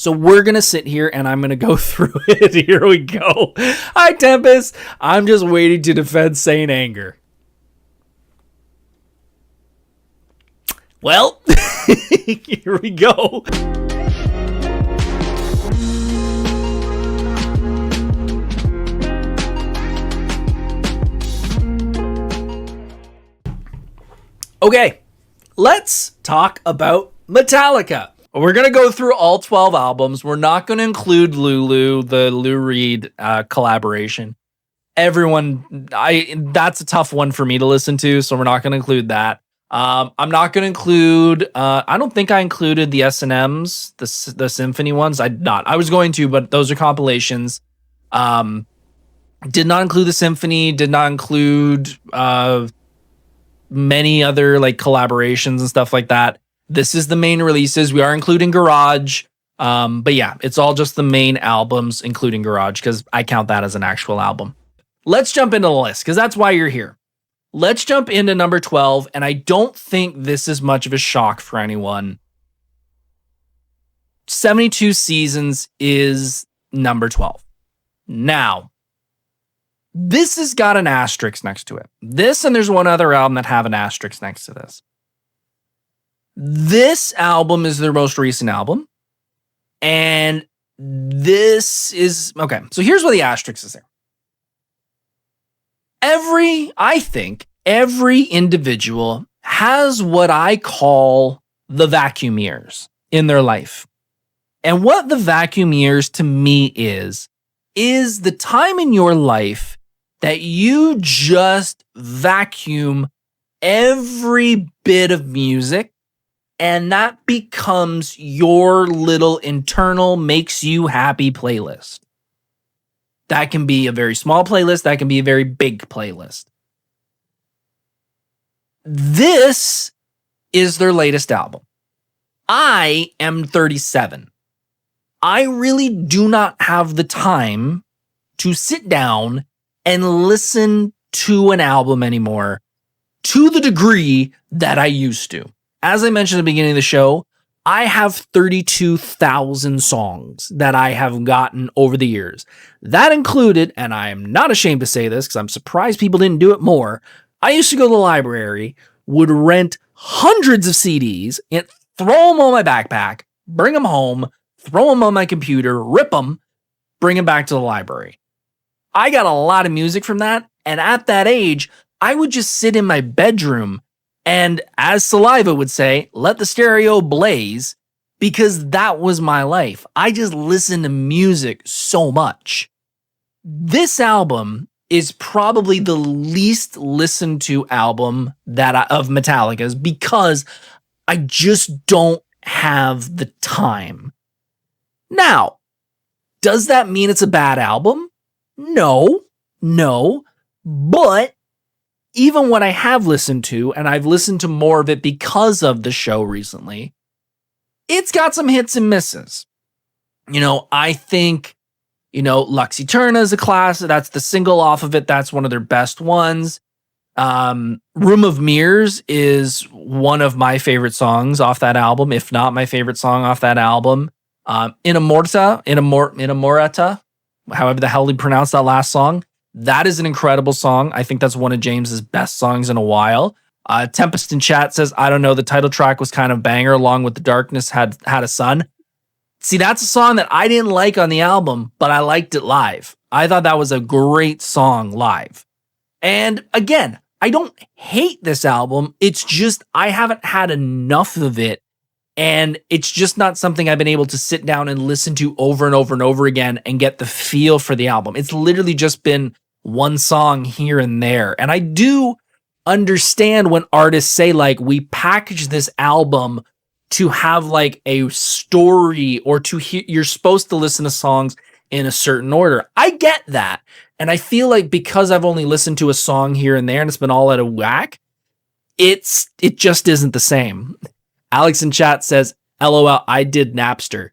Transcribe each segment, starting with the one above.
So we're going to sit here and I'm going to go through it. Here we go. Hi, Tempest. I'm just waiting to defend Saint Anger. Well, here we go. Okay, let's talk about Metallica. We're going to go through all 12 albums. We're not going to include Lulu, the Lou Reed collaboration. That's a tough one for me to listen to, so we're not going to include that. I'm not going to include, I don't think I included the S&Ms, the symphony ones. I was going to, but those are compilations. Did not include the symphony, did not include many other like collaborations and stuff like that. This is the main releases. We are including Garage. But yeah, it's all just the main albums, including Garage, because I count that as an actual album. Let's jump into the list, because that's why you're here. Let's jump into number 12, and I don't think this is much of a shock for anyone. 72 Seasons is number 12. Now, this has got an asterisk next to it. This, and there's one other album that have an asterisk next to this. This album is their most recent album. And this is, okay, so here's where the asterisk is there. I think every individual has what I call the vacuum years in their life. And what the vacuum years to me is the time in your life that you just vacuum every bit of music, and that becomes your little internal makes you happy playlist. That can be a very small playlist. That can be a very big playlist. This is their latest album. I am 37. I really do not have the time to sit down and listen to an album anymore to the degree that I used to. As I mentioned at the beginning of the show, I have 32,000 songs that I have gotten over the years. That included, and I am not ashamed to say this because I'm surprised people didn't do it more, I used to go to the library, would rent hundreds of CDs, and throw them on my backpack, bring them home, throw them on my computer, rip them, bring them back to the library. I got a lot of music from that, and at that age, I would just sit in my bedroom and, as Saliva would say, let the stereo blaze, because that was my life. I just listened to music so much. This album is probably the least listened to album of Metallica's, because I just don't have the time. Now, does that mean it's a bad album? No, but even what I have listened to, and I've listened to more of it because of the show recently, it's got some hits and misses. I think, Lux Eterna is a classic. That's the single off of it. That's one of their best ones. Room of Mirrors is one of my favorite songs off that album, if not my favorite song off that album. Inamorata, however the hell he pronounced that last song. That is an incredible song. I think that's one of James's best songs in a while. Tempest in chat says, I don't know, the title track was kind of banger, along with The Darkness Had a Sun. See, that's a song that I didn't like on the album, but I liked it live. I thought that was a great song live. And again, I don't hate this album. It's just I haven't had enough of it. And it's just not something I've been able to sit down and listen to over and over and over again and get the feel for the album. It's literally just been one song here and there. And I do understand when artists say, like, we package this album to have like a story, or to hear, you're supposed to listen to songs in a certain order. I get that. And I feel like because I've only listened to a song here and there and it's been all out of whack, it just isn't the same. Alex in chat says, LOL, I did Napster.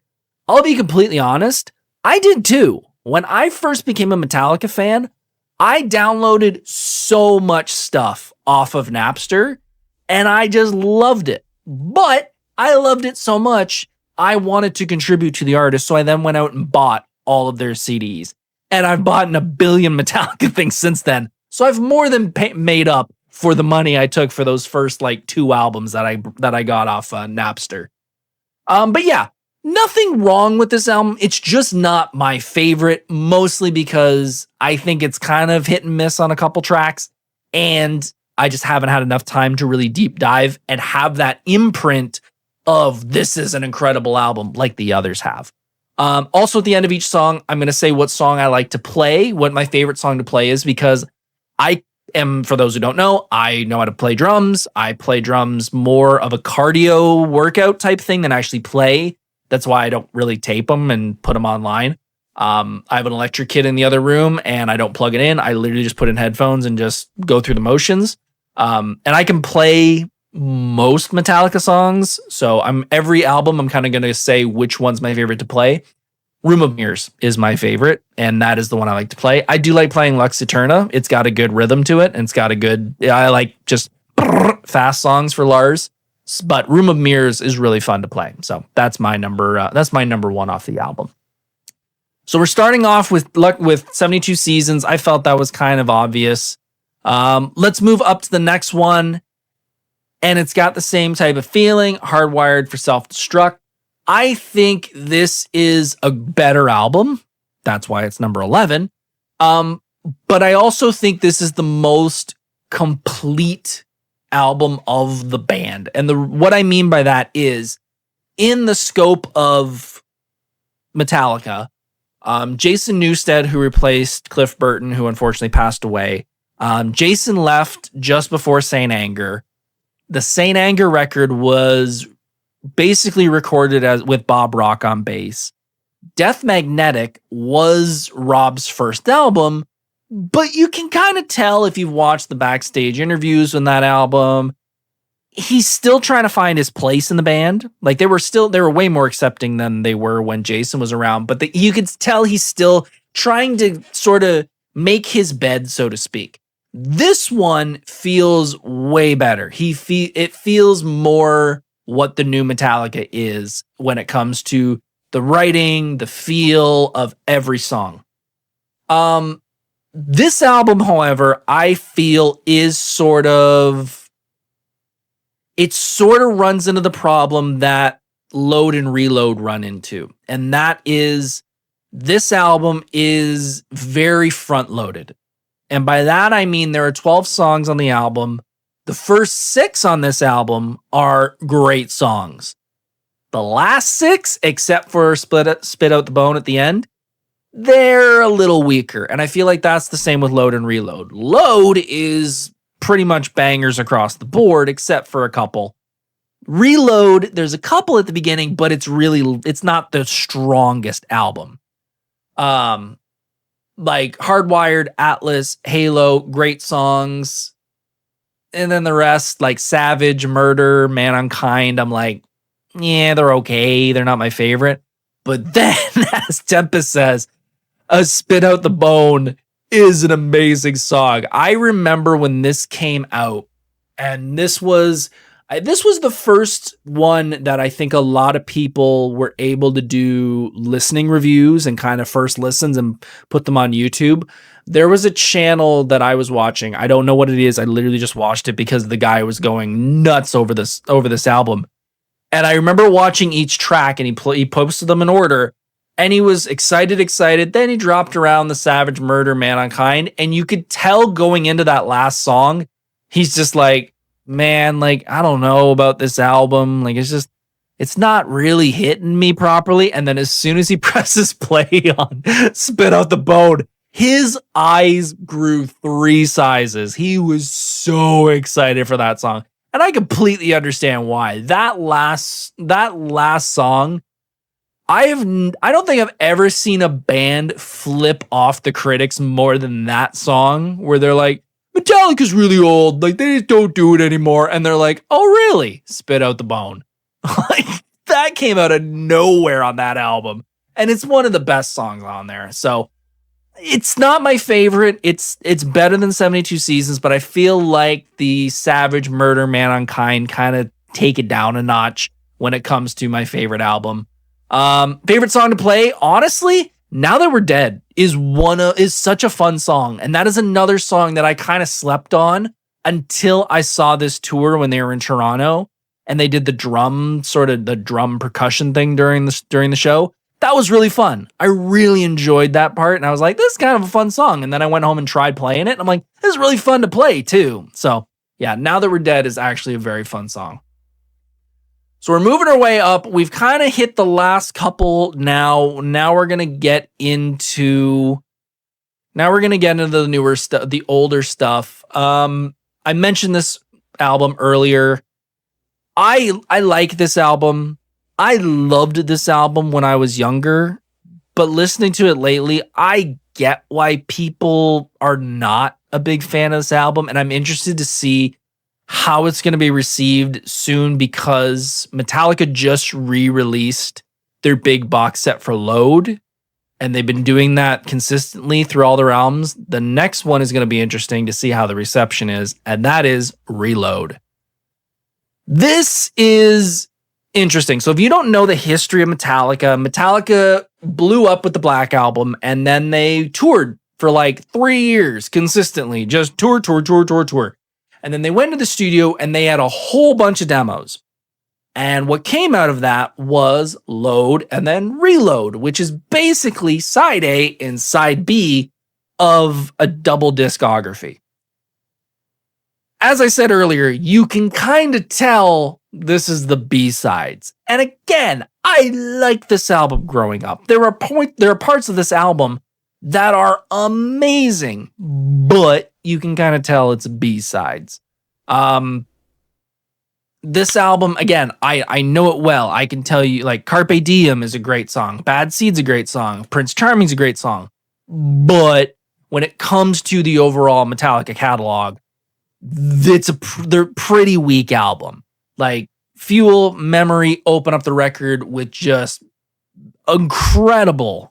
I'll be completely honest, I did too. When I first became a Metallica fan, I downloaded so much stuff off of Napster, and I just loved it. But I loved it so much, I wanted to contribute to the artist, so I then went out and bought all of their CDs. And I've bought a billion Metallica things since then. So I've more than made up for the money I took for those first like 2 albums that I got off Napster. But yeah, nothing wrong with this album. It's just not my favorite, mostly because I think it's kind of hit and miss on a couple tracks, and I just haven't had enough time to really deep dive and have that imprint of this is an incredible album like the others have. Also, at the end of each song, I'm going to say what song I like to play, what my favorite song to play is, because I am, for those who don't know, I know how to play drums. I play drums more of a cardio workout type thing than actually play. That's why I don't really tape them and put them online. I have an electric kit in the other room and I don't plug it in. I literally just put in headphones and just go through the motions. And I can play most Metallica songs. So every album, I'm kind of going to say which one's my favorite to play. Room of Mirrors is my favorite, and that is the one I like to play. I do like playing Lux Eterna. It's got a good rhythm to it, and it's got a good, I like just fast songs for Lars. But Room of Mirrors is really fun to play. So that's my number one off the album. So we're starting off with 72 Seasons. I felt that was kind of obvious. Let's move up to the next one. And it's got the same type of feeling, Hardwired for Self-Destruct. I think this is a better album. That's why it's number 11. But I also think this is the most complete album of the band. And what I mean by that is, in the scope of Metallica, Jason Newsted, who replaced Cliff Burton, who unfortunately passed away, Jason left just before Saint Anger. The Saint Anger record was basically recorded with Bob Rock on bass. Death Magnetic was Rob's first album, but you can kind of tell if you've watched the backstage interviews on that album, he's still trying to find his place in the band. Like they were way more accepting than they were when Jason was around, but you could tell he's still trying to sort of make his bed, so to speak. This one feels way better. It feels more what the new Metallica is when it comes to the writing, the feel of every song. This album, however, I feel is sort of runs into the problem that Load and Reload run into. And that is, this album is very front loaded. And by that, I mean, there are 12 songs on the album. The first 6 on this album are great songs. The last 6, except for Spit Out the Bone at the end, they're a little weaker. And I feel like that's the same with Load and Reload. Load is pretty much bangers across the board, except for a couple. Reload, there's a couple at the beginning, but it's not the strongest album. Like Hardwired, Atlas, Halo, great songs. And then the rest, like Savage, Murder, Man Unkind, I'm like, yeah, they're okay. They're not my favorite. But then, as Tempest says, a Spit Out the Bone is an amazing song. I remember when this came out, and this was the first one that I think a lot of people were able to do listening reviews and kind of first listens and put them on YouTube. There was a channel that I was watching. I don't know what it is. I literally just watched it because the guy was going nuts over this album. And I remember watching each track, and he posted them in order, and he was excited. Then he dropped around the Savage, Murder, Man Unkind, and you could tell going into that last song, he's just like, man, like, I don't know about this album. Like, it's not really hitting me properly. And then as soon as he presses play on Spit Out the Bone, his eyes grew 3 sizes. He was so excited for that song. And I completely understand why. That last song, I don't think I've ever seen a band flip off the critics more than that song, where they're like, Metallica's really old, like they just don't do it anymore. And they're like, oh really? Spit Out the Bone. Like that came out of nowhere on that album. And it's one of the best songs on there. So it's not my favorite. It's better than 72 Seasons, but I feel like the Savage, Murder, Man Unkind kind of take it down a notch when it comes to my favorite album. Favorite song to play, honestly, Now That We're Dead is such a fun song. And that is another song that I kind of slept on until I saw this tour when they were in Toronto and they did the drum percussion thing during the show. That was really fun. I really enjoyed that part. And I was like, this is kind of a fun song. And then I went home and tried playing it. And I'm like, this is really fun to play too. So yeah, Now That We're Dead is actually a very fun song. So we're moving our way up. We've kind of hit the last couple now. Now we're going to get into the newer stuff, the older stuff. I mentioned this album earlier. I like this album. I loved this album when I was younger, but listening to it lately, I get why people are not a big fan of this album, and I'm interested to see how it's going to be received soon because Metallica just re-released their big box set for Load, and they've been doing that consistently through all their albums. The next one is going to be interesting to see how the reception is, and that is Reload. This is interesting. So if you don't know the history of Metallica blew up with the Black Album, and then they toured for like 3 years consistently, just tour. And then they went to the studio and they had a whole bunch of demos. And what came out of that was Load and then Reload, which is basically side A and side B of a double discography. As I said earlier, you can kind of tell this is the B-sides. And again, I like this album growing up. There are parts of this album that are amazing, but you can kind of tell it's B-sides. This album, again, I know it well. I can tell you, like, Carpe Diem is a great song. Bad Seed's a great song. Prince Charming's a great song. But when it comes to the overall Metallica catalog, they're pretty weak album. Like, Fuel, Memory open up the record with just incredible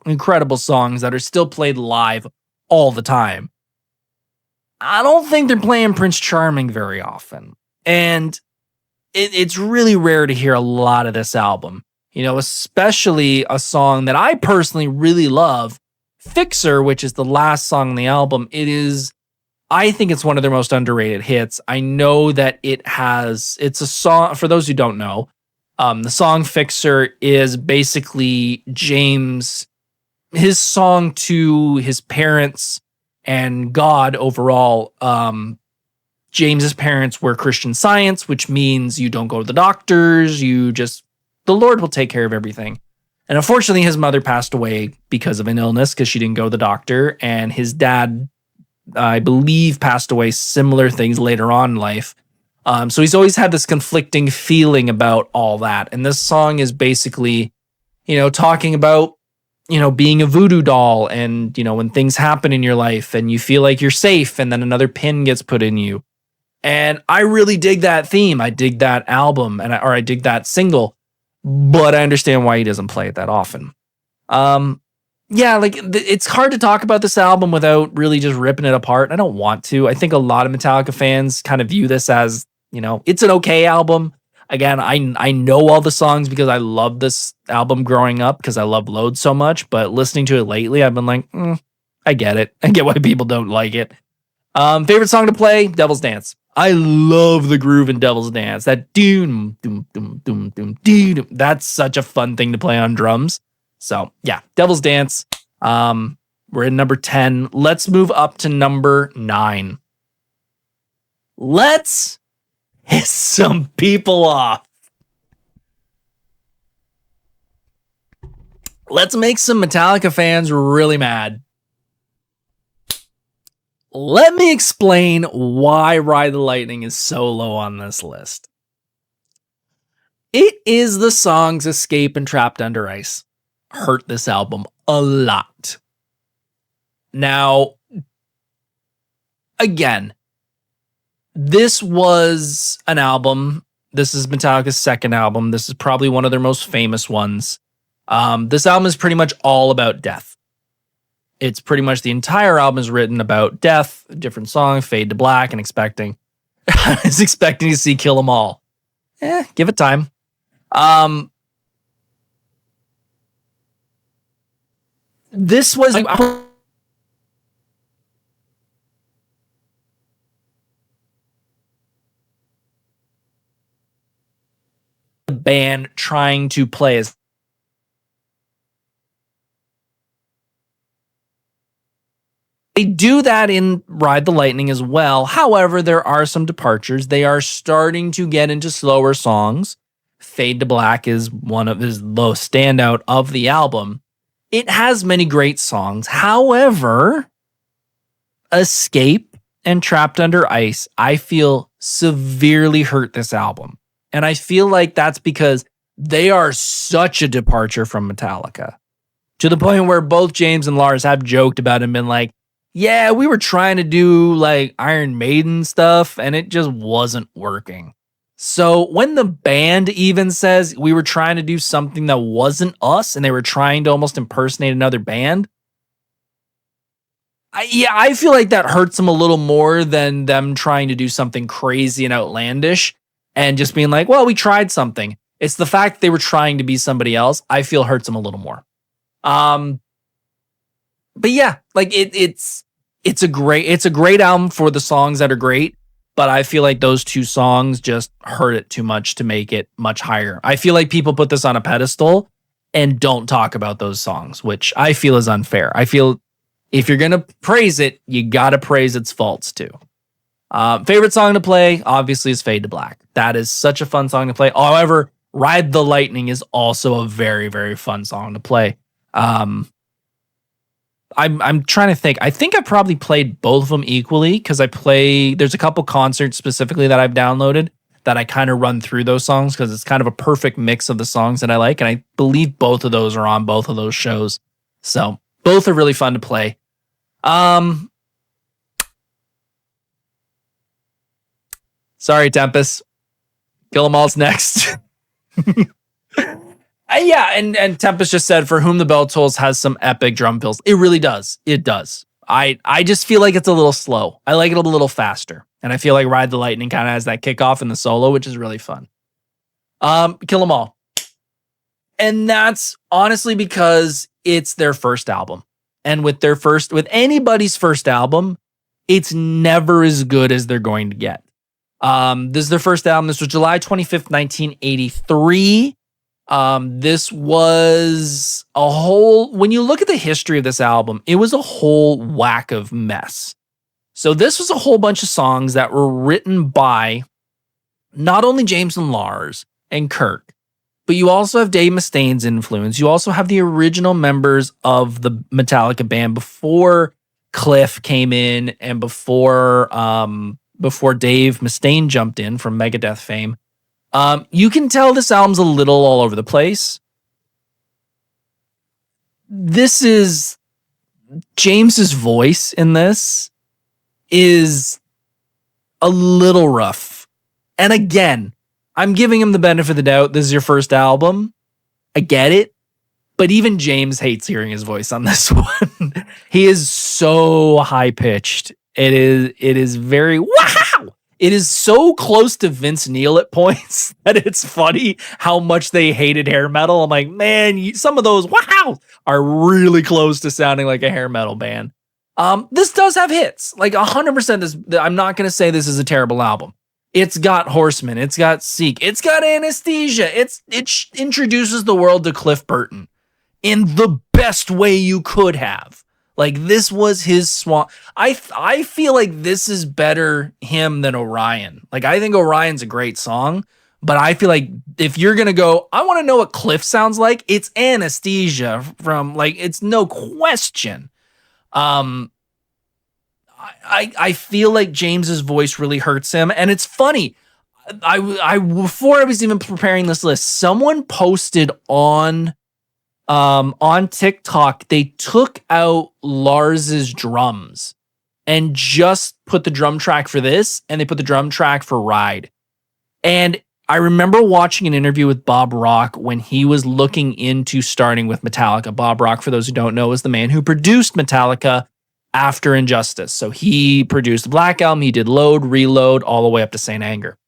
songs that are still played live all the time. I don't think they're playing Prince Charming very often. And it's really rare to hear a lot of this album. You know, especially a song that I personally really love, Fixer, which is the last song on the album. I think it's one of their most underrated hits. I know that it's a song, for those who don't know, the song Fixer is basically James, his song to his parents and God overall. James's parents were Christian Science, which means you don't go to the doctors, the Lord will take care of everything. And unfortunately, his mother passed away because of an illness because she didn't go to the doctor, and his dad, I believe, passed away similar things later on in life. So he's always had this conflicting feeling about all that. And this song is basically, talking about, being a voodoo doll and, when things happen in your life and you feel like you're safe and then another pin gets put in you. And I really dig that theme. I dig that album or I dig that single, but I understand why he doesn't play it that often. It's hard to talk about this album without really just ripping it apart. I don't want to. I think a lot of Metallica fans kind of view this as, it's an okay album. Again, I know all the songs because I love this album growing up because I love Load so much, but listening to it lately, I've been like, I get it. I get why people don't like it. Favorite song to play? Devil's Dance. I love the groove in Devil's Dance. That doom, doom, doom, doom, doom, doom. That's such a fun thing to play on drums. So yeah, Devil's Dance. We're in number 10. Let's move up to number 9. Let's piss some people off. Let's make some Metallica fans really mad. Let me explain why Ride the Lightning is so low on this list. It is the songs Escape and Trapped Under Ice hurt this album a lot. Now, again, this was an album. This is Metallica's second album. This is probably one of their most famous ones. This album is pretty much all about death. It's pretty much the entire album is written about death, different songs, Fade to Black, and I was expecting to see Kill 'Em All. Give it time. this was the band trying to play as they do that in Ride the Lightning as well. However, there are some departures. They are starting to get into slower songs. Fade to Black is one of his low standout of the album. It has many great songs. However, Escape and Trapped Under Ice, I feel severely hurt this album. And I feel like that's because they are such a departure from Metallica. To the point where both James and Lars have joked about it and been like, yeah, we were trying to do like Iron Maiden stuff and it just wasn't working. So when the band even says we were trying to do something that wasn't us and they were trying to almost impersonate another band, I feel like that hurts them a little more than them trying to do something crazy and outlandish and just being like, well, we tried something. It's the fact that they were trying to be somebody else, I feel hurts them a little more. But yeah, like it's a great album for the songs that are great, but I feel like those two songs just hurt it too much to make it much higher. I feel like people put this on a pedestal and don't talk about those songs, which I feel is unfair. I feel if you're going to praise it, you got to praise its faults too. Favorite song to play, obviously, is Fade to Black. That is such a fun song to play. However, Ride the Lightning is also a very, very fun song to play. I'm trying to think. I think I probably played both of them equally because there's a couple concerts specifically that I've downloaded that I kind of run through those songs because it's kind of a perfect mix of the songs that I like. And I believe both of those are on both of those shows. So both are really fun to play. Sorry, Tempest. Kill 'Em All's next. Yeah, and Tempest just said, "For Whom the Bell Tolls" has some epic drum fills. It really does. It does. I just feel like it's a little slow. I like it a little faster. And I feel like Ride the Lightning kind of has that kickoff in the solo, which is really fun. Kill 'Em All. And that's honestly because it's their first album. And with anybody's first album, it's never as good as they're going to get. This is their first album. This was July 25th, 1983. This was when you look at the history of this album, it was a whole whack of mess. So this was a whole bunch of songs that were written by not only James and Lars and Kirk, but you also have Dave Mustaine's influence. You also have the original members of the Metallica band before Cliff came in and before Dave Mustaine jumped in from Megadeth fame. You can tell this album's a little all over the place. This is James's voice in this is a little rough. And again, I'm giving him the benefit of the doubt. This is your first album. I get it. But even James hates hearing his voice on this one. He is so high pitched. It is very wow. It is so close to Vince Neil at points that it's funny how much they hated hair metal. I'm like, man, some of those wow are really close to sounding like a hair metal band. This does have hits, like 100%. I'm not going to say this is a terrible album. It's got Horseman. It's got Seek. It's got Anesthesia. It introduces the world to Cliff Burton in the best way you could have. Like, this was his swan. I feel like this is better him than Orion. Like, I think Orion's a great song, but I feel like if you're going to go, I want to know what Cliff sounds like, it's Anesthesia from, like, it's no question. I feel like James's voice really hurts him, and it's funny. Before I was even preparing this list, someone posted on TikTok, they took out Lars's drums and just put the drum track for this, and they put the drum track for Ride. And I remember watching an interview with Bob Rock when he was looking into starting with Metallica. Bob Rock, for those who don't know, is the man who produced Metallica after Injustice. So he produced the Black Album, he did Load, Reload, all the way up to Saint Anger.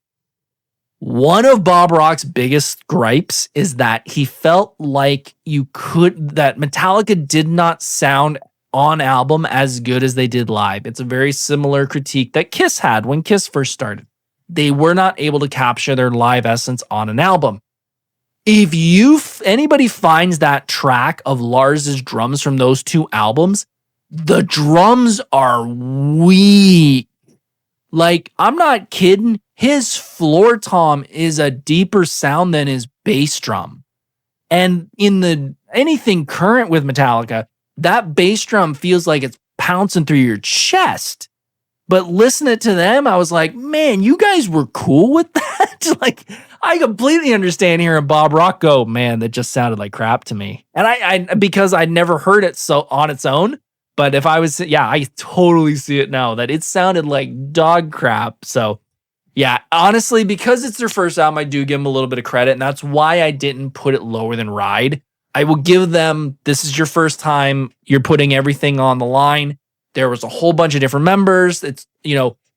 One of Bob Rock's biggest gripes is that he felt like that Metallica did not sound on album as good as they did live. It's a very similar critique that Kiss had when Kiss first started. They were not able to capture their live essence on an album. If anybody finds that track of Lars's drums from those two albums, the drums are weak. Like, I'm not kidding. His floor tom is a deeper sound than his bass drum. And in anything current with Metallica, that bass drum feels like it's pouncing through your chest. But listening to them, I was like, man, you guys were cool with that? Like, I completely understand hearing Bob Rock go, man, that just sounded like crap to me. And I because I'd never heard it so on its own. But if I was, I totally see it now that it sounded like dog crap. So yeah, honestly, because it's their first album, I do give them a little bit of credit. And that's why I didn't put it lower than Ride. I will give them, this is your first time, you're putting everything on the line. There was a whole bunch of different members. It's,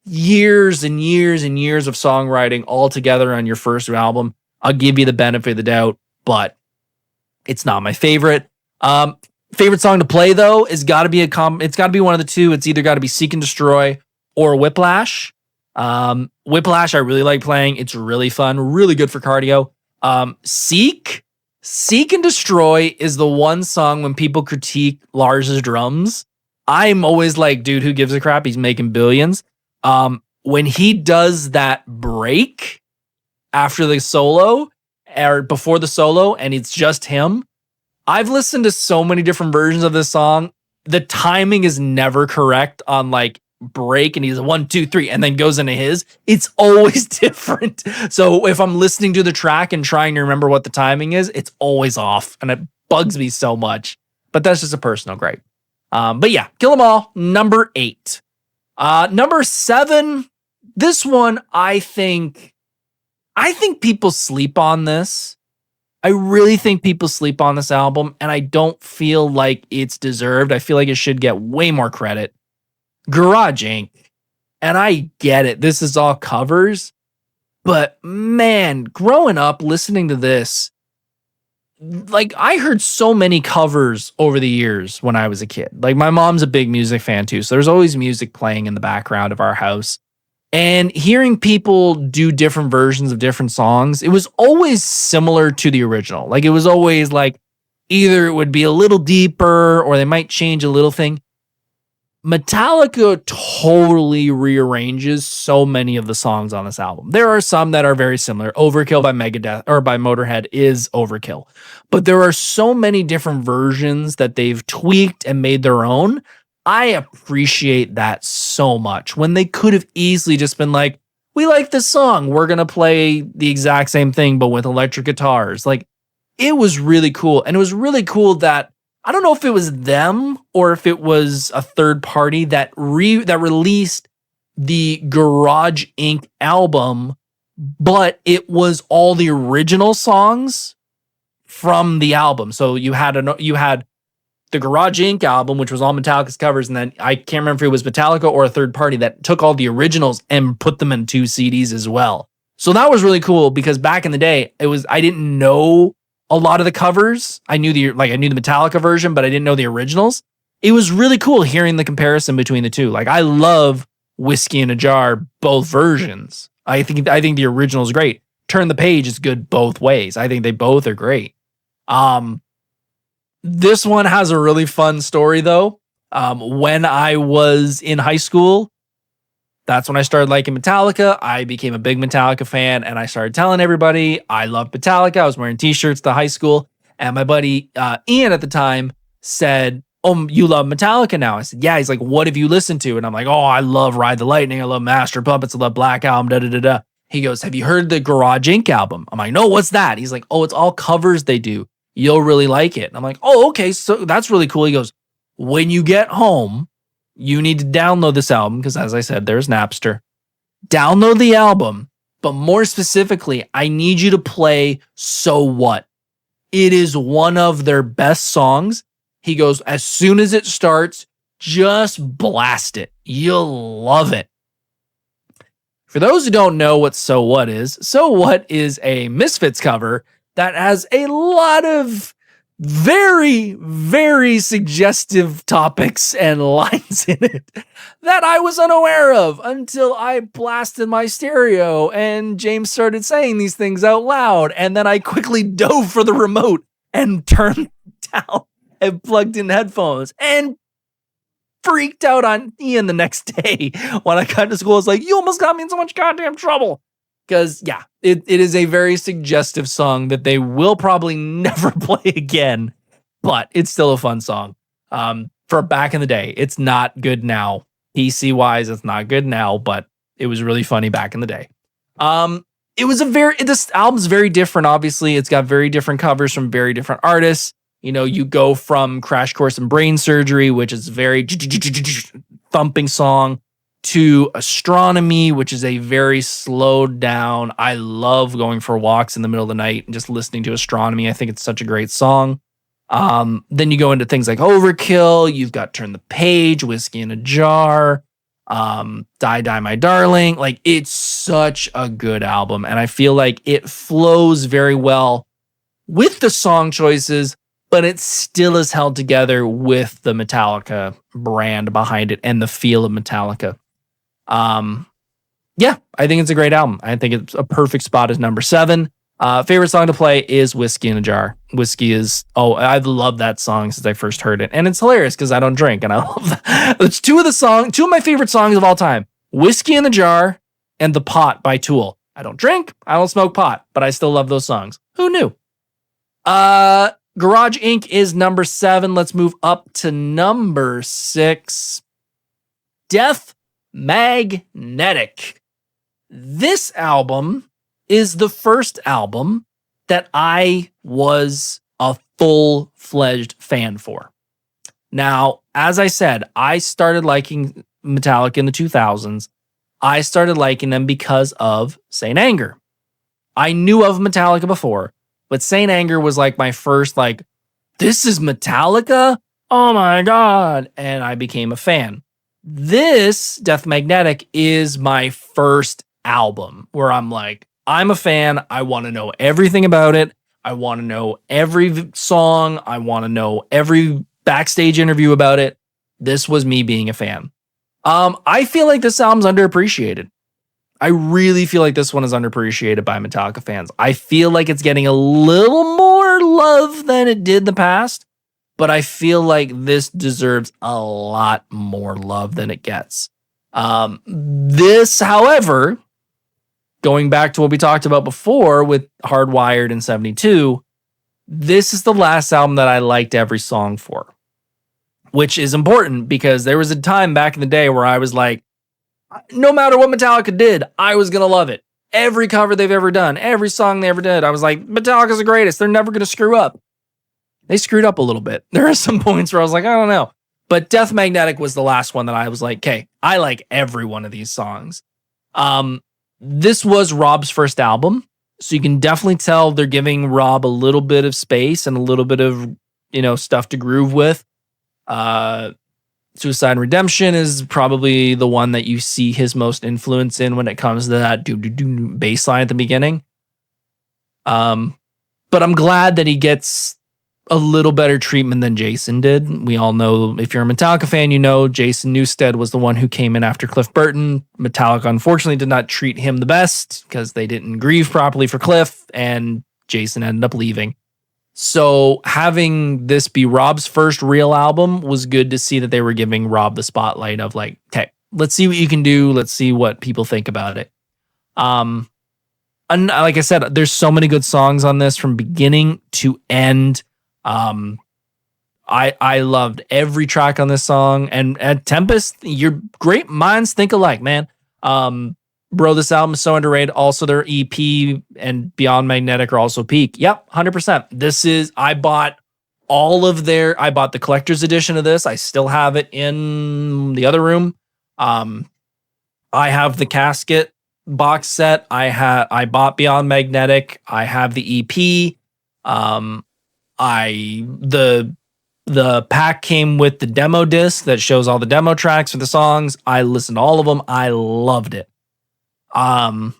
years and years and years of songwriting all together on your first album. I'll give you the benefit of the doubt, but it's not my favorite. Favorite song to play though is got to be it's got to be one of the two. It's either got to be Seek and Destroy or Whiplash. Whiplash I really like playing. It's really fun, really good for cardio. Seek and Destroy is the one song when people critique Lars's drums, I'm always like, dude, who gives a crap? He's making billions. When he does that break after the solo or before the solo and it's just him, I've listened to so many different versions of this song. The timing is never correct on like break and he's 1, 2, 3 and then goes into his. It's always different. So if I'm listening to the track and trying to remember what the timing is, it's always off and it bugs me so much. But that's just a personal gripe. But yeah, Kill 'Em All, number 8. Number 7, this one I think people sleep on this. I really think people sleep on this album, and I don't feel like it's deserved. I feel like it should get way more credit. Garage Inc. And I get it. This is all covers. But man, growing up listening to this, like I heard so many covers over the years when I was a kid. Like my mom's a big music fan too. So there's always music playing in the background of our house. And hearing people do different versions of different songs, it was always similar to the original. Like it was always like either it would be a little deeper or they might change a little thing. Metallica totally rearranges so many of the songs on this album. There are some that are very similar. Overkill by Megadeth or by Motorhead is Overkill. But there are so many different versions that they've tweaked and made their own. I appreciate that so much when they could have easily just been like, we like this song. We're going to play the exact same thing, but with electric guitars. Like it was really cool. And it was really cool that I don't know if it was them or if it was a third party that released the Garage Inc. album, but it was all the original songs from the album. So you had the Garage Inc. album, which was all Metallica's covers, and then I can't remember if it was Metallica or a third party that took all the originals and put them in 2 CDs as well. So that was really cool because back in the day, I didn't know a lot of the covers. I knew the Metallica version, but I didn't know the originals. It was really cool hearing the comparison between the two. Like I love Whiskey in a Jar, both versions. I think the original is great. Turn the Page is good both ways. I think they both are great. This one has a really fun story though. When I was in high school, that's when I started liking Metallica. I became a big Metallica fan and I started telling everybody I love Metallica. I was wearing t-shirts to high school and my buddy Ian at the time said, "Oh, you love Metallica now?" I said, "Yeah." He's like, "What have you listened to?" And I'm like, "Oh, I love Ride the Lightning. I love Master of Puppets. I love Black Album, da da da da." He goes, "Have you heard the Garage Inc. album?" I'm like, "No, what's that?" He's like, "Oh, it's all covers they do. You'll really like it." And I'm like, "Oh, okay. So that's really cool." He goes, "When you get home, you need to download this album," because as I said, there's Napster. "Download the album, but more specifically, I need you to play So What. It is one of their best songs." He goes, "As soon as it starts, just blast it. You'll love it." For those who don't know what So What is a Misfits cover that has a lot of very, very suggestive topics and lines in it that I was unaware of until I blasted my stereo and James started saying these things out loud. And then I quickly dove for the remote and turned down and plugged in headphones and freaked out on Ian the next day when I got to school. I was like, you almost got me in so much goddamn trouble. Because, yeah, it is a very suggestive song that they will probably never play again, but it's still a fun song. For back in the day, it's not good now. PC-wise, it's not good now, but it was really funny back in the day. This album's very different, obviously. It's got very different covers from very different artists. You know, you go from Crash Course in Brain Surgery, which is a very thumping song, to Astronomy, which is a very slowed down. I love going for walks in the middle of the night and just listening to Astronomy. I think it's such a great song. Then you go into things like Overkill. You've got Turn the Page, Whiskey in a Jar, Die Die My Darling. Like, it's such a good album. And I feel like it flows very well with the song choices, but it still is held together with the Metallica brand behind it and the feel of Metallica. Yeah, I think it's a great album. I think it's a perfect spot as number 7. Favorite song to play is Whiskey in a Jar. I've loved that song since I first heard it. And it's hilarious because I don't drink and I love that. It's two of my favorite songs of all time. Whiskey in the Jar and The Pot by Tool. I don't drink, I don't smoke pot, but I still love those songs. Who knew? Garage Inc. is number 7. Let's move up to number 6. Death Magnetic. This album is the first album that I was a full-fledged fan for. Now, as I said, I started liking Metallica in the 2000s. I started liking them because of Saint Anger. I knew of Metallica before, but Saint Anger was like my first, like, this is Metallica? Oh my God. And I became a fan. This, Death Magnetic, is my first album where I'm like, I'm a fan. I want to know everything about it. I want to know every song. I want to know every backstage interview about it. This was me being a fan. I feel like this album's underappreciated. I really feel like this one is underappreciated by Metallica fans. I feel like it's getting a little more love than it did in the past, but I feel like this deserves a lot more love than it gets. This, however, going back to what we talked about before with Hardwired in 72, this is the last album that I liked every song for, which is important because there was a time back in the day where I was like, no matter what Metallica did, I was going to love it. Every cover they've ever done, every song they ever did, I was like, Metallica's the greatest. They're never going to screw up. They screwed up a little bit. There are some points where I was like, I don't know. But Death Magnetic was the last one that I was like, okay, I like every one of these songs. This was Rob's first album. So you can definitely tell they're giving Rob a little bit of space and a little bit of, stuff to groove with. Suicide Redemption is probably the one that you see his most influence in when it comes to that bass line at the beginning. But I'm glad that he gets a little better treatment than Jason did. We all know, if you're a Metallica fan, Jason Newsted was the one who came in after Cliff Burton. Metallica, unfortunately, did not treat him the best because they didn't grieve properly for Cliff, and Jason ended up leaving. So having this be Rob's first real album was good to see that they were giving Rob the spotlight of like, okay, let's see what you can do. Let's see what people think about it. And like I said, there's so many good songs on this from beginning to end. I loved every track on this song, and at Tempest, your great minds think alike, man. Bro, this album is so underrated. Also, their EP and Beyond Magnetic are also peak. Yep, 100%. I bought the collector's edition of this. I still have it in the other room. I have the casket box set. I bought Beyond Magnetic. I have the EP. The pack came with the demo disc that shows all the demo tracks for the songs. I listened to all of them. I loved it. Yeah,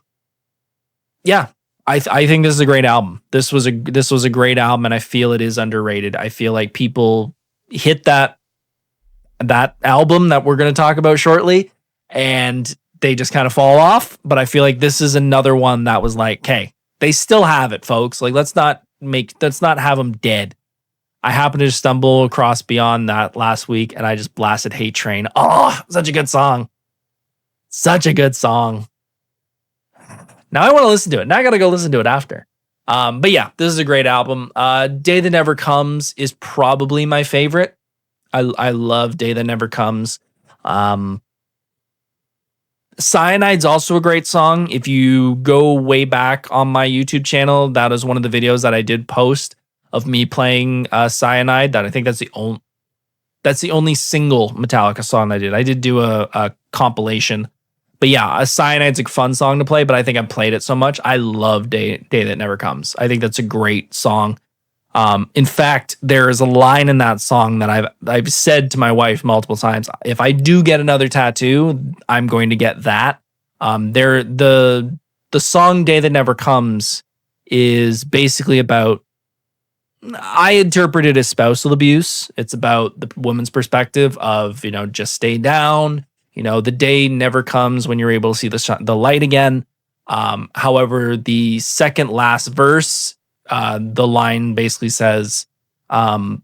I think this is a great album. This was a great album, and I feel it is underrated. I feel like people hit that album that we're going to talk about shortly, and they just kind of fall off. But I feel like this is another one that was like, hey, they still have it, folks. Like, let's not have them dead. I happened to stumble across Beyond that last week, and I just blasted Hate Train. Oh, such a good song. Such a good song. Now I want to listen to it. Now I got to go listen to it after. But yeah, this is a great album. Day That Never Comes is probably my favorite. I love Day That Never Comes. Cyanide's also a great song. If you go way back on my YouTube channel, that is one of the videos that I did post of me playing Cyanide. That I think that's the only single Metallica song I did. I did do a compilation. But yeah, a Cyanide's a fun song to play, but I think I've played it so much. I love Day That Never Comes. I think that's a great song. In fact, there is a line in that song that I've said to my wife multiple times. If I do get another tattoo, I'm going to get that. The song Day That Never Comes is basically about, I interpret it as spousal abuse. It's about the woman's perspective of, just stay down. The day never comes when you're able to see the light again. However, the second last verse, the line basically says, can't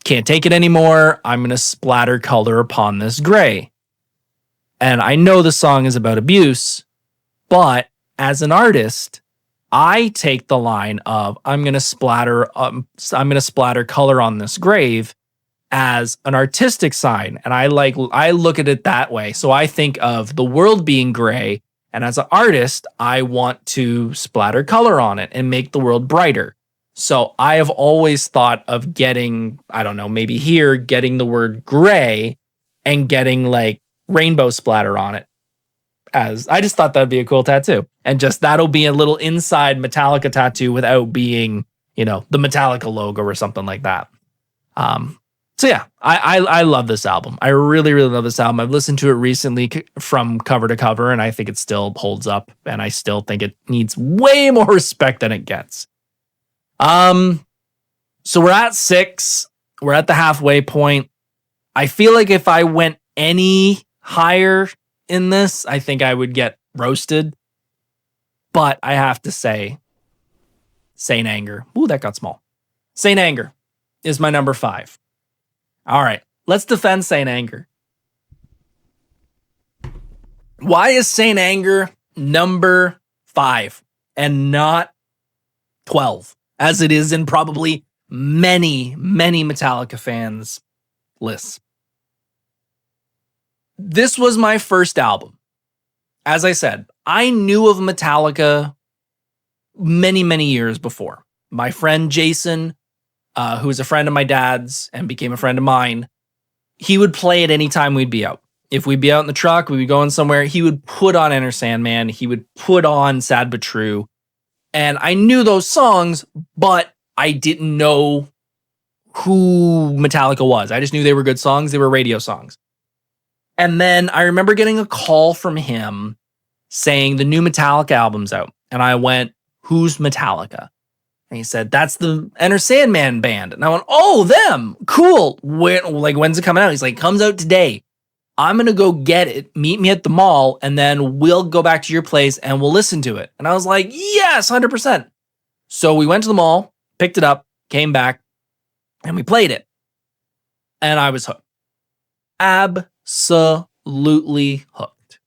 take it anymore. I'm going to splatter color upon this gray. And I know the song is about abuse, but as an artist, I take the line of I'm going to splatter color on this grave as an artistic sign. And I look at it that way. So I think of the world being gray, and as an artist, I want to splatter color on it and make the world brighter. So I have always thought of getting, I don't know, maybe here, getting the word gray and getting like rainbow splatter on it. As I just thought that'd be a cool tattoo. And just that'll be a little inside Metallica tattoo without being, the Metallica logo or something like that. So yeah, I love this album. I really, really love this album. I've listened to it recently from cover to cover, and I think it still holds up, and I still think it needs way more respect than it gets. So we're at 6. We're at the halfway point. I feel like if I went any higher in this, I think I would get roasted. But I have to say, Saint Anger. Ooh, that got small. Saint Anger is my number 5. All right, let's defend Saint Anger. Why is Saint Anger number 5 and not 12, as it is in probably many, many Metallica fans' lists? This was my first album. As I said, I knew of Metallica many, many years before. My friend Jason, who was a friend of my dad's and became a friend of mine, he would play it anytime we'd be out. If we'd be out in the truck, we'd be going somewhere, he would put on Enter Sandman, he would put on Sad But True, and I knew those songs, but I didn't know who Metallica was. I just knew they were good songs, they were radio songs. And then I remember getting a call from him saying the new Metallica album's out, and I went, who's Metallica? And he said, that's the Enter Sandman band. And I went, oh, them. Cool. When's it coming out? He's like, comes out today. I'm going to go get it. Meet me at the mall. And then we'll go back to your place and we'll listen to it. And I was like, yes, 100%. So we went to the mall, picked it up, came back, and we played it. And I was hooked. Absolutely hooked.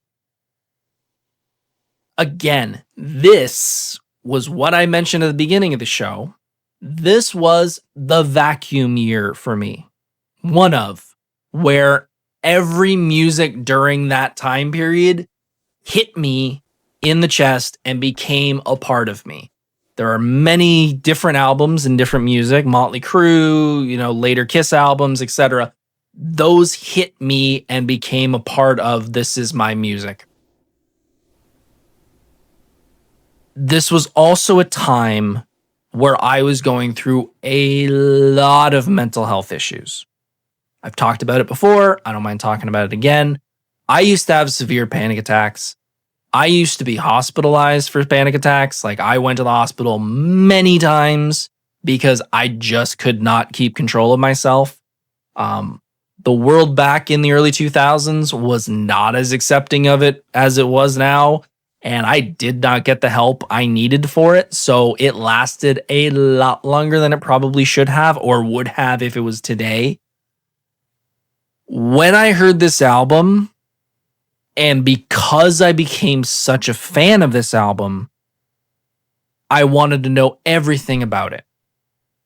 Again, this was what I mentioned at the beginning of the show. This was the vacuum year for me. One of, where every music during that time period hit me in the chest and became a part of me. There are many different albums and different music, Motley Crue, later Kiss albums, etc. Those hit me and became a part of this is my music. This was also a time where I was going through a lot of mental health issues. I've talked about it before. I don't mind talking about it again. I used to have severe panic attacks. I used to be hospitalized for panic attacks. Like, I went to the hospital many times because I just could not keep control of myself. The world back in the early 2000s was not as accepting of it as it was now, and I did not get the help I needed for it. So it lasted a lot longer than it probably should have or would have if it was today. When I heard this album, and because I became such a fan of this album, I wanted to know everything about it.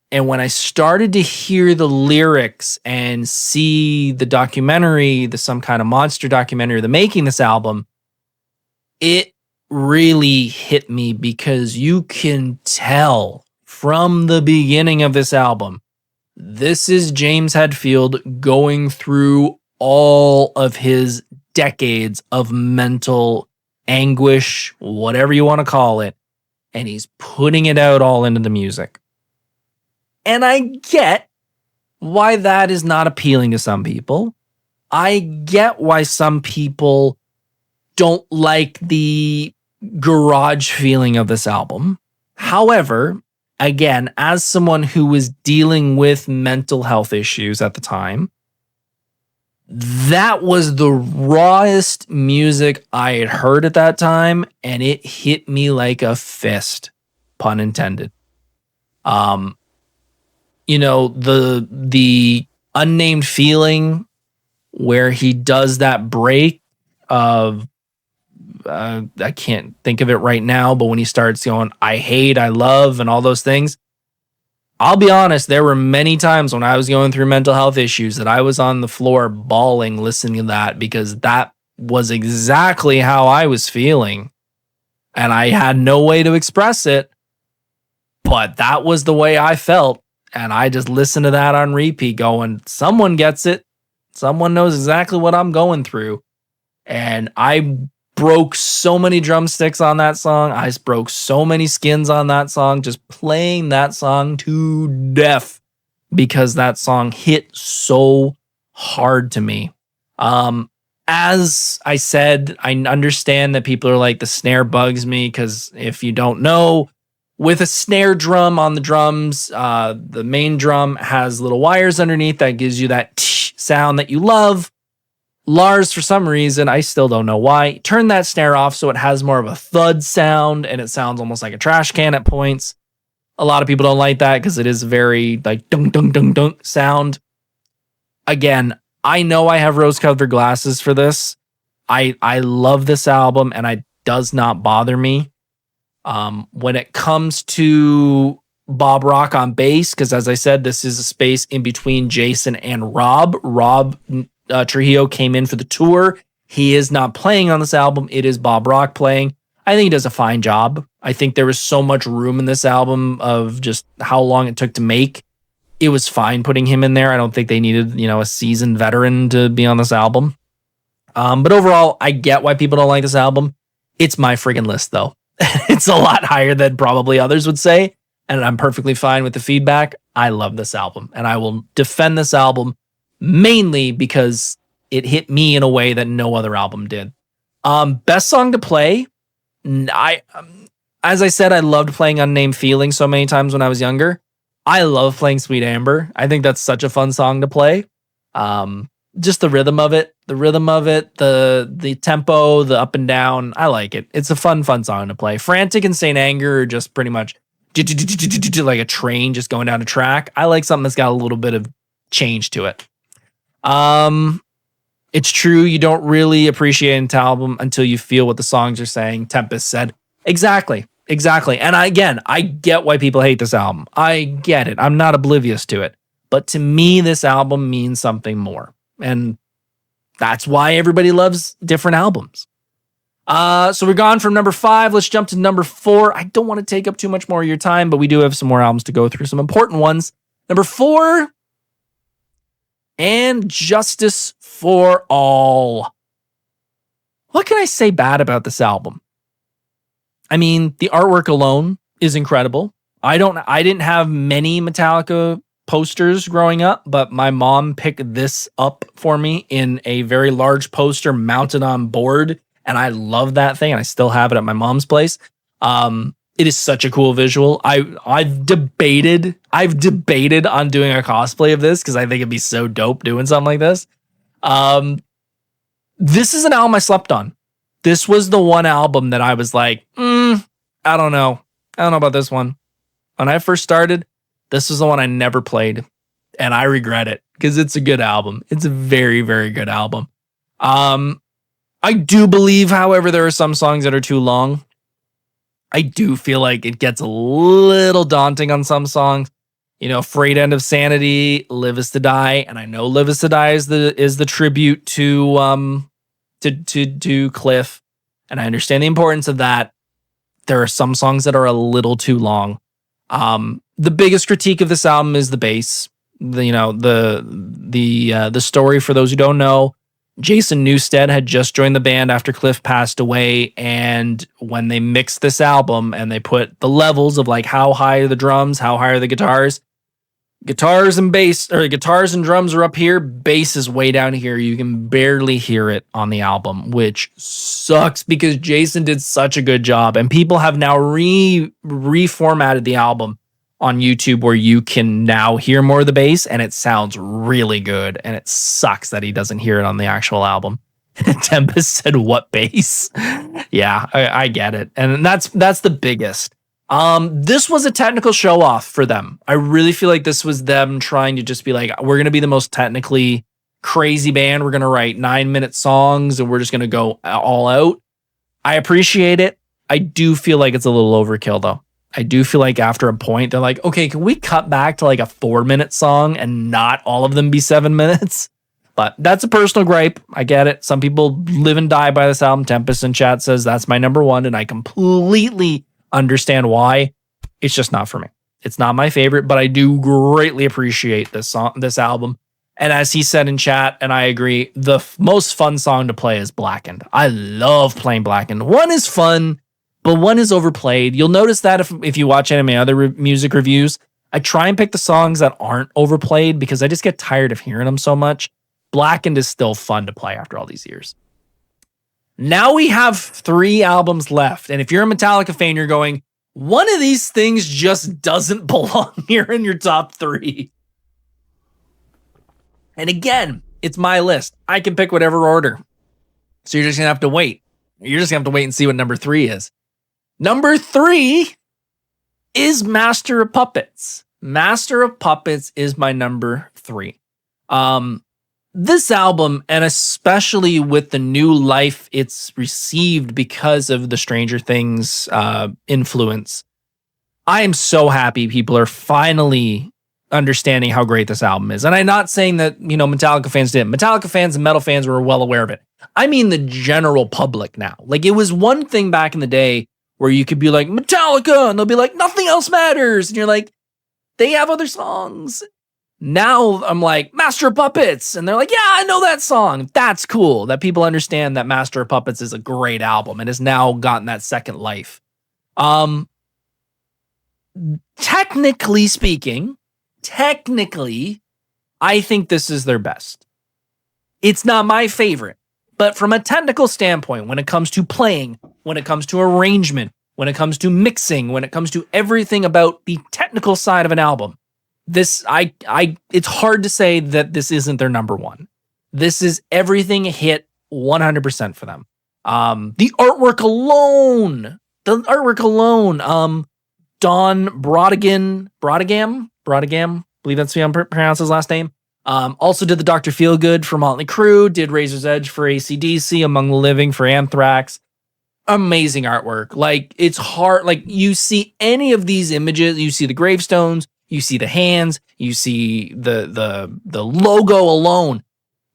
And when I started to hear the lyrics and see the documentary, the Some Kind of Monster documentary, the making this album, it really hit me because you can tell from the beginning of this album, this is James Hetfield going through all of his decades of mental anguish, whatever you want to call it, and he's putting it out all into the music. And I get why that is not appealing to some people. I get why some people don't like the garage feeling of this album. However, again, as someone who was dealing with mental health issues at the time, that was the rawest music I had heard at that time, and it hit me like a fist, pun intended. You know, the unnamed feeling where he does that break of, I can't think of it right now, but when he starts going, I hate, I love, and all those things. I'll be honest, there were many times when I was going through mental health issues that I was on the floor bawling listening to that because that was exactly how I was feeling. And I had no way to express it, but that was the way I felt. And I just listened to that on repeat going, someone gets it. Someone knows exactly what I'm going through. And I broke so many drumsticks on that song. I broke so many skins on that song, just playing that song to death because that song hit so hard to me. As I said, I understand that people are like, the snare bugs me because if you don't know, with a snare drum on the drums, the main drum has little wires underneath that gives you that sound that you love. Lars, for some reason, I still don't know why, turned that snare off so it has more of a thud sound and it sounds almost like a trash can at points. A lot of people don't like that because it is very like dunk, dunk, dunk, dunk sound. Again, I know I have rose-colored glasses for this. I love this album and it does not bother me. When it comes to Bob Rock on bass, because as I said, this is a space in between Jason and Rob. Rob Trujillo came in for the tour. He is not playing on this album. It is Bob Rock playing. I think he does a fine job. I think there was so much room in this album of just how long it took to make. It was fine putting him in there. I don't think they needed, a seasoned veteran to be on this album. But overall, I get why people don't like this album. It's my friggin' list, though. It's a lot higher than probably others would say, and I'm perfectly fine with the feedback. I love this album, and I will defend this album mainly because it hit me in a way that no other album did. Best song to play. As I said, I loved playing Unnamed Feeling so many times when I was younger. I love playing Sweet Amber. I think that's such a fun song to play. Just the rhythm of it, the tempo, the up and down. I like it. It's a fun song to play. Frantic and Saint Anger are just pretty much like a train just going down a track. I like something that's got a little bit of change to it. It's true, you don't really appreciate an album until you feel what the songs are saying. Tempest said. Exactly. And I get why people hate this album. I get it. I'm not oblivious to it. But to me, this album means something more. And that's why everybody loves different albums. So we're gone from number 5. Let's jump to number 4. I don't want to take up too much more of your time, but we do have some more albums to go through, some important ones. Number 4, And Justice for All. What can I say bad about this album? I mean, the artwork alone is incredible. I didn't have many Metallica posters growing up, but my mom picked this up for me in a very large poster mounted on board and I love that thing, and I still have it at my mom's place. It is such a cool visual. I've debated on doing a cosplay of this because I think it'd be so dope doing something like this. This is an album I slept on. This was the one album that I was like, I don't know. I don't know about this one. When I first started, this was the one I never played, and I regret it because it's a good album. It's a very, very good album. I do believe, however, there are some songs that are too long. I do feel like it gets a little daunting on some songs. You know, Freight End of Sanity, Live Is to Die, and I know Live Is to Die is the tribute to Cliff, and I understand the importance of that. There are some songs that are a little too long. The biggest critique of this album is the bass. The story, for those who don't know, Jason Newsted had just joined the band after Cliff passed away, and when they mixed this album and they put the levels of like how high are the drums, how high are the guitars and bass, or guitars and drums are up here, bass is way down here. You can barely hear it on the album, which sucks because Jason did such a good job, and people have now reformatted the album on YouTube where you can now hear more of the bass, and it sounds really good, and it sucks that he doesn't hear it on the actual album. Tempest said, "What bass?" Yeah, I get it, and that's the biggest. This was a technical show off for them. I really feel like this was them trying to just be like, we're gonna be the most technically crazy band. We're gonna write 9-minute songs, and we're just gonna go all out. I appreciate it. I do feel like it's a little overkill, though. I do feel like after a point, they're like, okay, can we cut back to like a 4-minute song and not all of them be 7 minutes? But that's a personal gripe. I get it. Some people live and die by this album. Tempest in chat says that's my number one, and I completely understand why. It's just not for me. It's not my favorite, but I do greatly appreciate this album. And as he said in chat, and I agree, the most fun song to play is Blackened. I love playing Blackened. One is fun, but one is overplayed. You'll notice that if you watch any of my other music reviews, I try and pick the songs that aren't overplayed because I just get tired of hearing them so much. Blackened is still fun to play after all these years. Now we have 3 albums left. And if you're a Metallica fan, you're going, one of these things just doesn't belong here in your top 3. And again, it's my list. I can pick whatever order. So you're just going to have to wait. You're just going to have to wait and see what number 3 is. Number 3 is Master of Puppets. Master of Puppets is my number 3. This album, and especially with the new life it's received because of the Stranger Things influence, I am so happy people are finally understanding how great this album is. And I'm not saying that, Metallica fans didn't. Metallica fans and metal fans were well aware of it. I mean the general public now. Like, it was one thing back in the day where you could be like, Metallica, and they'll be like, nothing else matters. And you're like, they have other songs. Now I'm like, Master of Puppets. And they're like, yeah, I know that song. That's cool that people understand that Master of Puppets is a great album and has now gotten that second life. Technically speaking, I think this is their best. It's not my favorite, but from a technical standpoint, when it comes to playing, when it comes to arrangement, when it comes to mixing, when it comes to everything about the technical side of an album, it's hard to say that this isn't their number one. This is everything hit 100% for them. The artwork alone, Don Brodigan, believe that's how you pronounce his last name. Also did the Dr. Feelgood for Motley Crue, did Razor's Edge for AC/DC, Among the Living for Anthrax. Amazing artwork. Like, it's hard. Like, you see any of these images, you see the gravestones, you see the hands, you see the logo alone.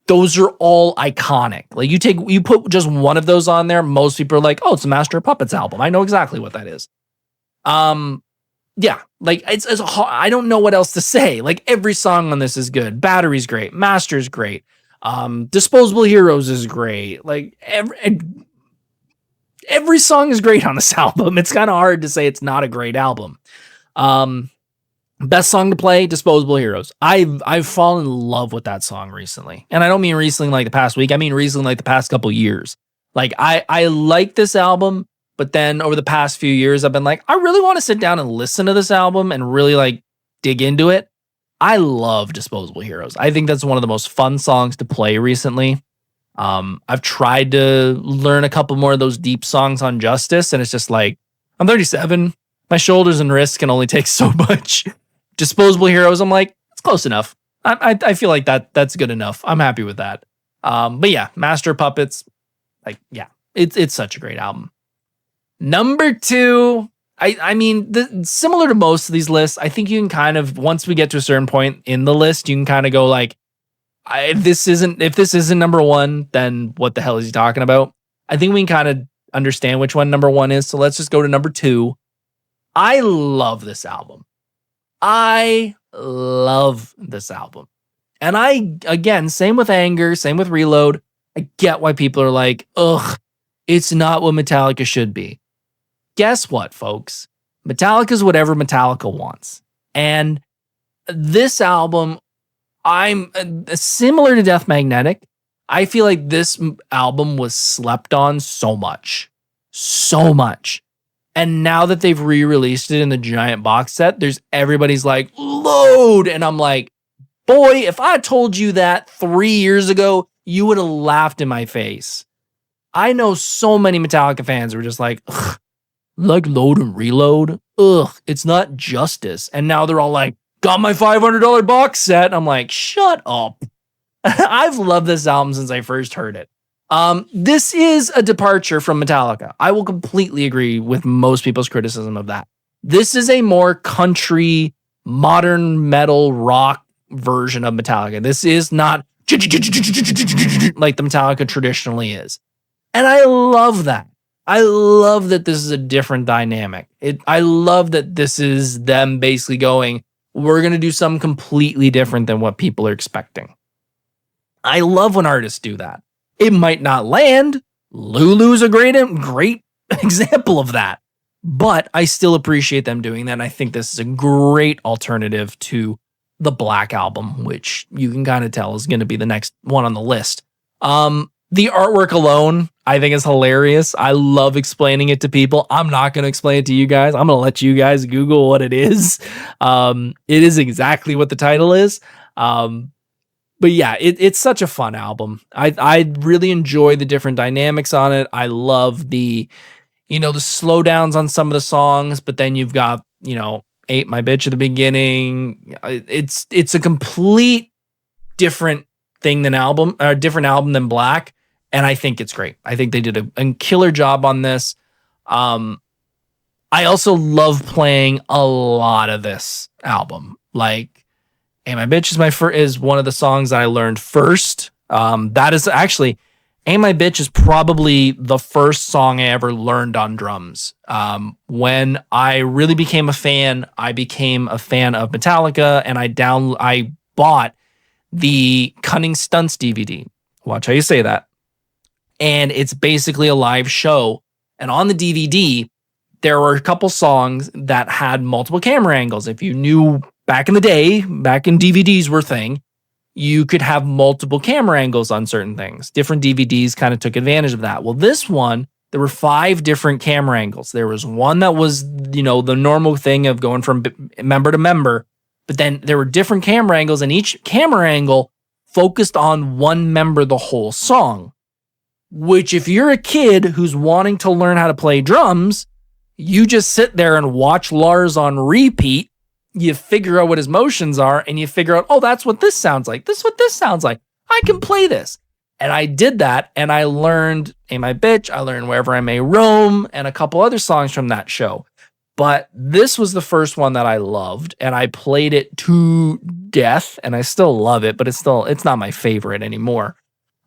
Those are all iconic. Like, you put just one of those on there, most people are like, oh, it's a Master of Puppets album. I know exactly what that is. Yeah, like, it's I don't know what else to say. Like, every song on this is good. Battery's great. Master's great. Disposable Heroes is great. Like, every song is great on this album. It's kind of hard to say it's not a great album. Best song to play, Disposable Heroes. I've fallen in love with that song recently. And I don't mean recently like the past week. I mean recently like the past couple years. Like I like this album, but then over the past few years, I've been like, I really want to sit down and listen to this album and really like dig into it. I love Disposable Heroes. I think that's one of the most fun songs to play recently. I've tried to learn a couple more of those deep songs on Justice, and it's just like, I'm 37. My shoulders and wrists can only take so much. Disposable Heroes, I'm like, it's close enough. I feel like that's good enough. I'm happy with that. But yeah, Master of Puppets, like, yeah, it's such a great album. Number 2, I mean, similar to most of these lists, I think you can kind of, once we get to a certain point in the list, you can kind of go like, if this isn't number 1, then what the hell is he talking about? I think we can kind of understand which one number 1 is. So let's just go to number 2. I love this album. I love this album. And again, same with Anger, same with Reload. I get why people are like, ugh, it's not what Metallica should be. Guess what, folks? Metallica's whatever Metallica wants. And this album, I'm similar to Death Magnetic. I feel like this album was slept on so much. So much. And now that they've re-released it in the giant box set, everybody's like, load. And I'm like, boy, if I told you that 3 years ago, you would have laughed in my face. I know so many Metallica fans who were just like, ugh, like Load and Reload. Ugh, it's not Justice. And now they're all like, got my $500 box set. And I'm like, shut up. I've loved this album since I first heard it. This is a departure from Metallica. I will completely agree with most people's criticism of that. This is a more country, modern metal rock version of Metallica. This is not like the Metallica traditionally is. And I love that. I love that this is a different dynamic. I love that this is them basically going, we're going to do something completely different than what people are expecting. I love when artists do that. It might not land. Lulu's a great example of that. But I still appreciate them doing that. And I think this is a great alternative to the Black Album, which you can kind of tell is going to be the next one on the list. The artwork alone, I think, is hilarious. I love explaining it to people. I'm not going to explain it to you guys. I'm going to let you guys Google what it is. It is exactly what the title is. But yeah, it's such a fun album. I really enjoy the different dynamics on it. I love the slowdowns on some of the songs, but then you've got, Ate My Bitch at the beginning. It's a complete different thing different album than Black. And I think it's great. I think they did a killer job on this. I also love playing a lot of this album. Like, Hey My Bitch is one of the songs that I learned first. That is actually, Hey My Bitch is probably the first song I ever learned on drums. When I really became a fan, I became a fan of Metallica, and I bought the Cunning Stunts DVD. Watch how you say that. And it's basically a live show. And on the DVD, there were a couple songs that had multiple camera angles. If you knew back in the day, back in DVDs were thing, you could have multiple camera angles on certain things. Different DVDs kind of took advantage of that. Well, this one, there were 5 different camera angles. There was one that was, the normal thing of going from member to member. But then there were different camera angles, and each camera angle focused on one member the whole song. Which, if you're a kid who's wanting to learn how to play drums, you just sit there and watch Lars on repeat. You figure out what his motions are, and you figure out, oh, that's what this sounds like. This is what this sounds like. I can play this. And I did that, and I learned Hey My Bitch, I learned Wherever I May Roam, and a couple other songs from that show. But this was the first one that I loved, and I played it to death, and I still love it, but it's not my favorite anymore.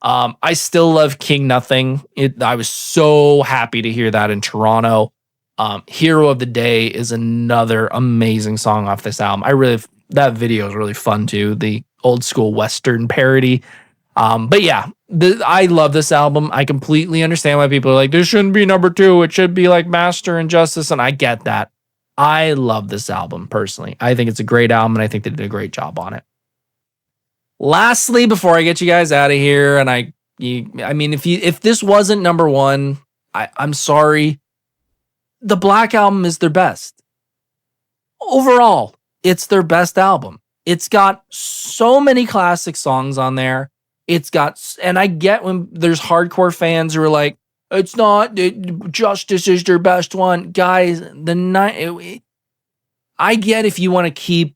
I still love King Nothing. I was so happy to hear that in Toronto. Hero of the Day is another amazing song off this album. That video is really fun too. The old school Western parody. But yeah, I love this album. I completely understand why people are like, this shouldn't be number 2. It should be like Master and Justice. And I get that. I love this album personally. I think it's a great album, and I think they did a great job on it. Lastly, before I get you guys out of here and I I mean, if this wasn't number one, I'm sorry. The Black Album is their best. Overall, it's their best album. It's got so many classic songs on there. And I get when there's hardcore fans who are like, it's not, Justice is their best one. Guys, I get if you want to keep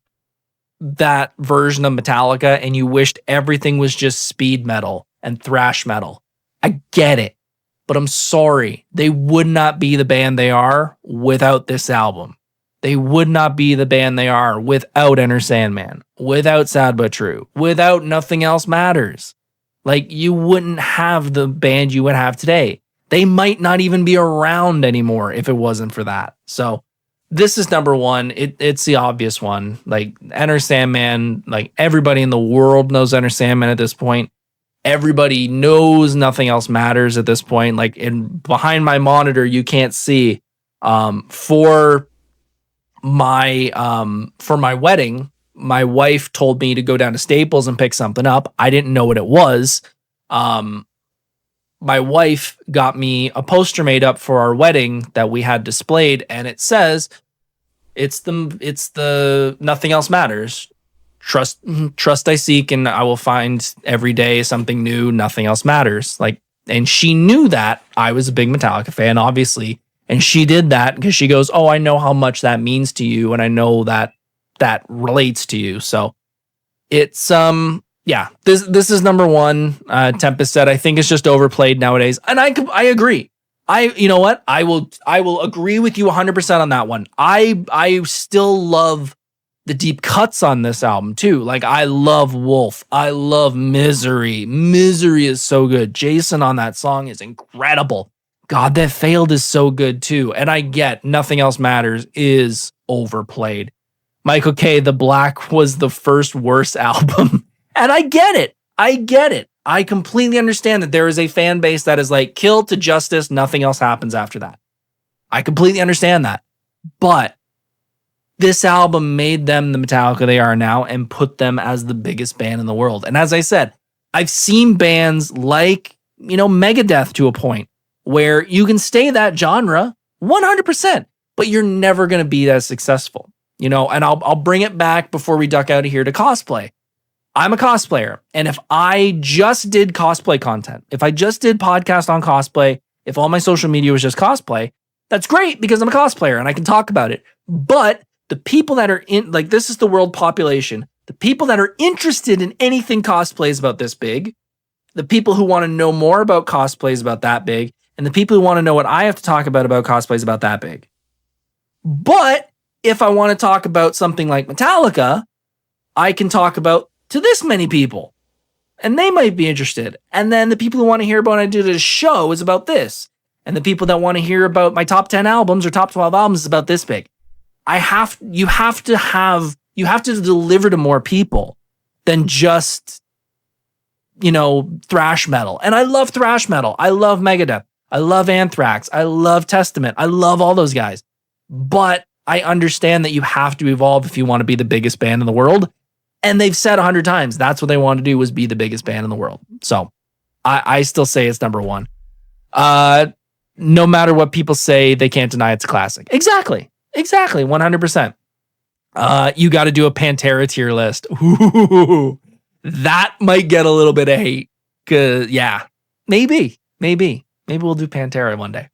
that version of Metallica and you wished everything was just speed metal and thrash metal. I get it, but I'm sorry. They would not be the band they are without this album. They would not be the band they are without Enter Sandman, without Sad But True, without Nothing Else Matters. Like, you wouldn't have the band you would have today. They might not even be around anymore if it wasn't for that. So this is number one. It's the obvious one. Like, Enter Sandman, like, everybody in the world knows Enter Sandman at this point. Everybody knows Nothing Else Matters at this point. Like, behind my monitor, you can't see. For my wedding, my wife told me to go down to Staples and pick something up. I didn't know what it was. My wife got me a poster made up for our wedding that we had displayed, and it says, it's the Nothing Else Matters. Trust I seek, and I will find every day something new. Nothing else matters. Like, and she knew that I was a big Metallica fan, obviously. And she did that because she goes, oh, I know how much that means to you. And I know that relates to you. So it's, yeah, this is number one. Tempest said, I think it's just overplayed nowadays. And I agree. You know what? I will agree with you 100% on that one. I still love the deep cuts on this album too. Like, I love Wolf. I love Misery. Misery is so good. Jason on that song is incredible. God That Failed is so good too. And I get Nothing Else Matters is overplayed. Michael K., The Black was the first worst album. And I get it. I completely understand that there is a fan base that is like, Kill to Justice, nothing else happens after that. I completely understand that. But this album made them the Metallica they are now and put them as the biggest band in the world. And as I said, I've seen bands like, Megadeth to a point where you can stay that genre 100%, but you're never going to be as successful, and I'll bring it back before we duck out of here to cosplay. I'm a cosplayer. And if I just did cosplay content, if I just did podcast on cosplay, if all my social media was just cosplay, that's great because I'm a cosplayer and I can talk about it. But the people that are this is the world population, the people that are interested in anything cosplay is about this big, the people who want to know more about cosplay is about that big, and the people who want to know what I have to talk about cosplay is about that big. But if I want to talk about something like Metallica, I can talk about to this many people, and they might be interested. And then the people who want to hear about what I did at a show is about this. And the people that want to hear about my top 10 albums or top 12 albums is about this big. You have to deliver to more people than just, thrash metal. And I love thrash metal. I love Megadeth. I love Anthrax. I love Testament. I love all those guys. But I understand that you have to evolve if you want to be the biggest band in the world. And they've said 100 times that's what they want to do, was be the biggest band in the world. So I still say it's number one. No matter what people say, they can't deny it's a classic. Exactly. 100%. You got to do a Pantera tier list. Ooh, that might get a little bit of hate. Yeah, maybe we'll do Pantera one day.